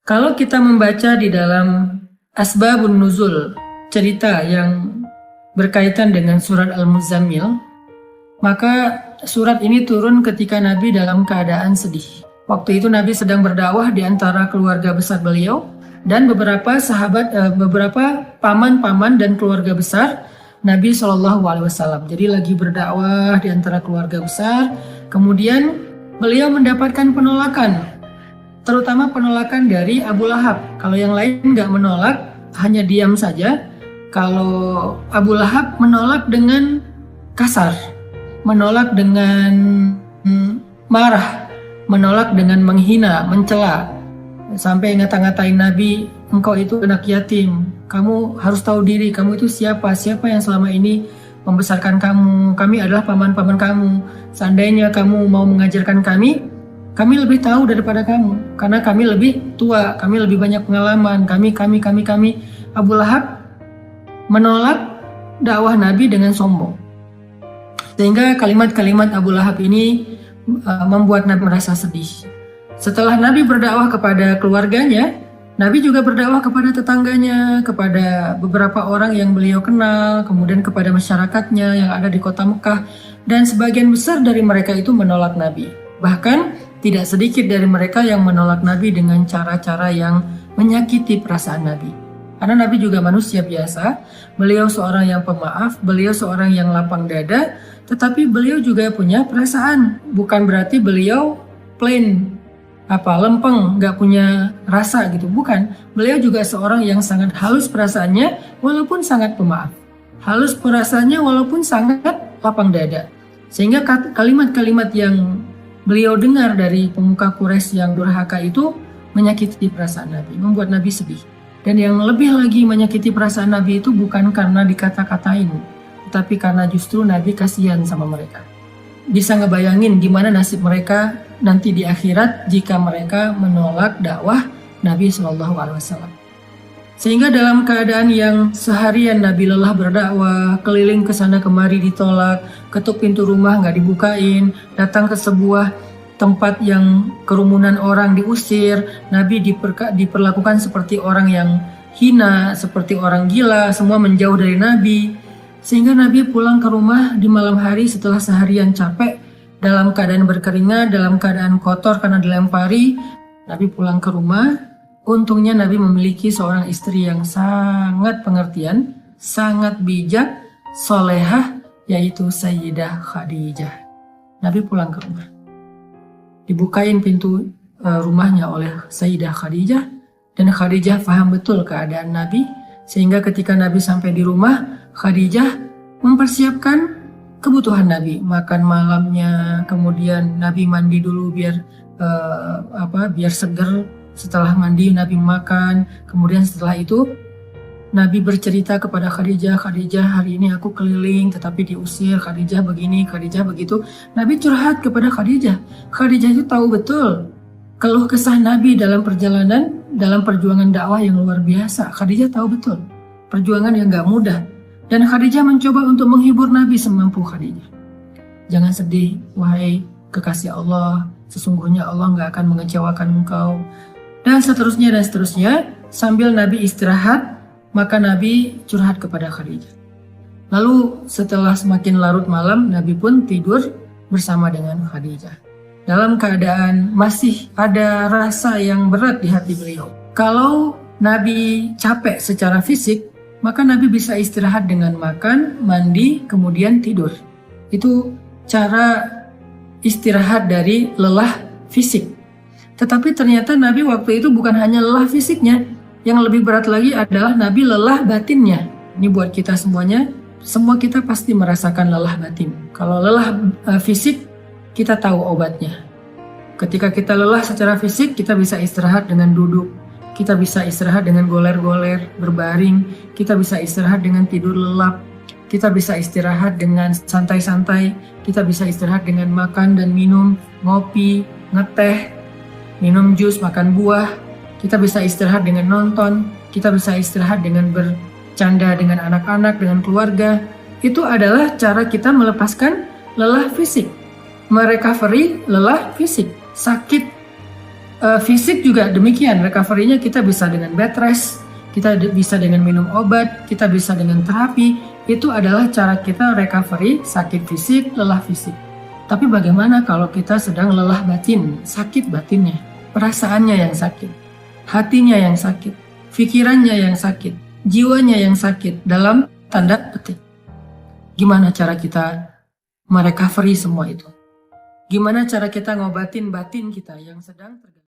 Kalau kita membaca di dalam Asbabun Nuzul, cerita yang berkaitan dengan surat Al-Muzammil, maka surat ini turun ketika Nabi dalam keadaan sedih. Waktu itu Nabi sedang berdakwah di antara keluarga besar beliau dan beberapa sahabat, beberapa paman-paman dan keluarga besar Nabi SAW. Jadi lagi berdakwah di antara keluarga besar, kemudian beliau mendapatkan penolakan, terutama penolakan dari Abu Lahab. Kalau yang lain nggak menolak, hanya diam saja. Kalau Abu Lahab menolak dengan kasar, menolak dengan marah, menolak dengan menghina, mencela, sampai ngata-ngatain Nabi, engkau itu anak yatim, kamu harus tahu diri, kamu itu siapa yang selama ini membesarkan kamu, kami adalah paman-paman kamu, seandainya kamu mau mengajarkan kami lebih tahu daripada kamu, karena kami lebih tua, kami lebih banyak pengalaman, kami. Abu Lahab menolak dakwah Nabi dengan sombong. Sehingga kalimat-kalimat Abu Lahab ini membuat Nabi merasa sedih. Setelah Nabi berdakwah kepada keluarganya, Nabi juga berdakwah kepada tetangganya, kepada beberapa orang yang beliau kenal, kemudian kepada masyarakatnya yang ada di kota Mekah, dan sebagian besar dari mereka itu menolak Nabi. Bahkan tidak sedikit dari mereka yang menolak Nabi dengan cara-cara yang menyakiti perasaan Nabi. Karena Nabi juga manusia biasa, beliau seorang yang pemaaf, beliau seorang yang lapang dada, tetapi beliau juga punya perasaan. Bukan berarti beliau plain, lempeng, gak punya rasa gitu, bukan. Beliau juga seorang yang sangat halus perasaannya, walaupun sangat pemaaf. Halus perasaannya walaupun sangat lapang dada. Sehingga kalimat-kalimat yang beliau dengar dari pemuka Quraisy yang durhaka itu menyakiti perasaan Nabi, membuat Nabi sedih. Dan yang lebih lagi menyakiti perasaan Nabi itu bukan karena dikata-katain, tapi karena justru Nabi kasihan sama mereka. Bisa ngebayangin gimana nasib mereka nanti di akhirat jika mereka menolak dakwah Nabi SAW. Sehingga dalam keadaan yang seharian Nabi lelah berdakwah, keliling ke sana kemari ditolak, ketuk pintu rumah nggak dibukain, datang ke sebuah tempat yang kerumunan orang diusir, Nabi diperlakukan seperti orang yang hina, seperti orang gila, semua menjauh dari Nabi. Sehingga Nabi pulang ke rumah di malam hari setelah seharian capek, dalam keadaan berkeringat, dalam keadaan kotor karena dilempari. Nabi pulang ke rumah. Untungnya Nabi memiliki seorang istri yang sangat pengertian, sangat bijak, solehah, yaitu Sayyidah Khadijah. Nabi pulang ke rumah. Dibukain pintu rumahnya oleh Sayyidah Khadijah, dan Khadijah paham betul keadaan Nabi, sehingga ketika Nabi sampai di rumah, Khadijah mempersiapkan kebutuhan Nabi, makan malamnya, kemudian Nabi mandi dulu biar seger. Setelah mandi Nabi makan, kemudian setelah itu Nabi bercerita kepada Khadijah, Khadijah hari ini aku keliling tetapi diusir, Khadijah begini, Khadijah begitu. Nabi curhat kepada Khadijah. Khadijah itu tahu betul keluh kesah Nabi dalam perjalanan, dalam perjuangan dakwah yang luar biasa. Khadijah tahu betul perjuangan yang gak mudah. Dan Khadijah mencoba untuk menghibur Nabi semampu Khadijah. Jangan sedih, wahai kekasih Allah, sesungguhnya Allah gak akan mengecewakan engkau. Dan seterusnya. Sambil Nabi istirahat, maka Nabi curhat kepada Khadijah. Lalu setelah semakin larut malam, Nabi pun tidur bersama dengan Khadijah. Dalam keadaan masih ada rasa yang berat di hati beliau. Kalau Nabi capek secara fisik, maka Nabi bisa istirahat dengan makan, mandi, kemudian tidur. Itu cara istirahat dari lelah fisik. Tetapi ternyata Nabi waktu itu bukan hanya lelah fisiknya, yang lebih berat lagi adalah Nabi lelah batinnya. Ini buat kita semuanya, semua kita pasti merasakan lelah batin. Kalau lelah fisik, kita tahu obatnya. Ketika kita lelah secara fisik, kita bisa istirahat dengan duduk, kita bisa istirahat dengan goler-goler, berbaring, kita bisa istirahat dengan tidur lelap, kita bisa istirahat dengan santai-santai, kita bisa istirahat dengan makan dan minum, ngopi, ngeteh, minum jus, makan buah. Kita bisa istirahat dengan nonton, kita bisa istirahat dengan bercanda dengan anak-anak, dengan keluarga. Itu adalah cara kita melepaskan lelah fisik, merecovery lelah fisik. Sakit Fisik juga demikian, recovery-nya kita bisa dengan bed rest, kita bisa dengan minum obat, kita bisa dengan terapi. Itu adalah cara kita recovery sakit fisik, lelah fisik. Tapi bagaimana kalau kita sedang lelah batin, sakit batinnya, perasaannya yang sakit, hatinya yang sakit, pikirannya yang sakit, jiwanya yang sakit, dalam tanda petik. Gimana cara kita merecovery semua itu? Gimana cara kita ngobatin batin kita yang sedang terganggu?